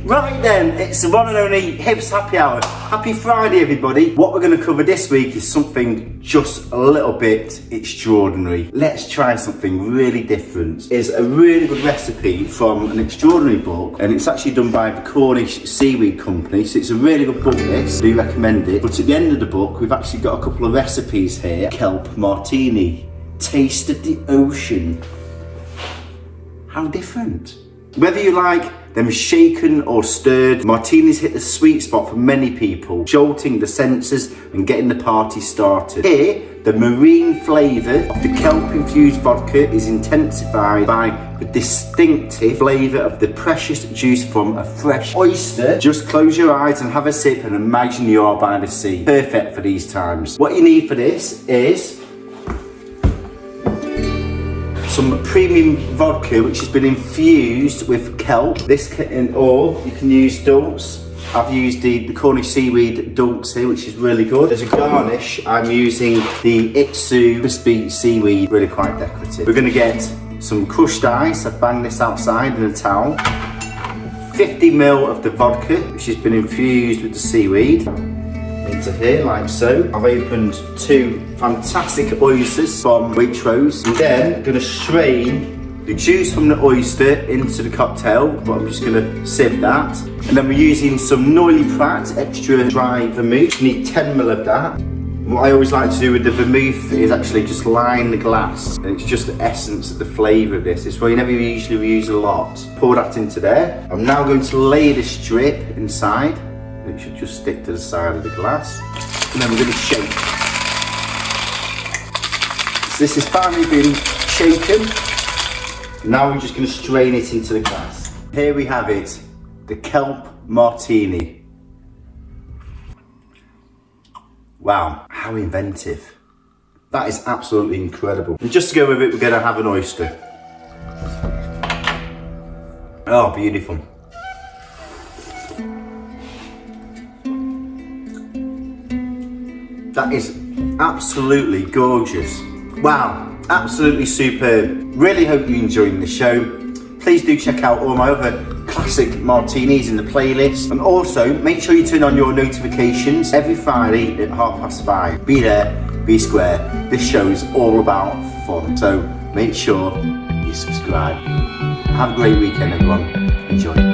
Right then, it's the one and only Hips Happy Hour. Happy Friday, everybody. What we're going to cover this week is something just a little bit extraordinary. Let's try something really different. It's a really good recipe from an extraordinary book, and it's actually done by the Cornish Seaweed Company, so it's a really good book, this. I do recommend it. But at the end of the book, we've actually got a couple of recipes here. Kelp Martini. Taste of the ocean. How different. Whether you like them shaken or stirred, martinis hit the sweet spot for many people, jolting the senses and getting the party started. Here, the marine flavour of the kelp infused vodka is intensified by the distinctive flavour of the precious juice from a fresh oyster. Just close your eyes and have a sip and imagine you are by the sea. Perfect for these times. What you need for this is some premium vodka which has been infused with kelp. Or you can use dunks. I've used the Cornish Seaweed dunks here, which is really good. As a garnish, I'm using the Itsu crispy seaweed, really quite decorative. We're going to get some crushed ice. I've banged this outside in a towel. 50 ml of the vodka, which has been infused with the seaweed. Into here, like so. I've opened 2 fantastic oysters from Waitrose. I'm then going to strain the juice from the oyster into the cocktail, but I'm just going to sieve that. And then we're using some Noilly Prat extra dry vermouth. You need 10 ml of that. And what I always like to do with the vermouth is actually just line the glass, and it's just the essence of the flavour of this. It's why you never usually use a lot. Pour that into there. I'm now going to lay the strip inside. It should just stick to the side of the glass. And then we're going to shake. So this has finally been shaken. Now we're just going to strain it into the glass. Here we have it, the Kelp Martini. Wow, how inventive. That is absolutely incredible. And just to go with it, we're going to have an oyster. Oh, beautiful. That is absolutely gorgeous. Wow, absolutely superb. Really hope you're enjoying the show. Please do check out all my other classic martinis in the playlist. And also, make sure you turn on your notifications every Friday at 5:30. Be there, be square. This show is all about fun. So make sure you subscribe. Have a great weekend, everyone. Enjoy.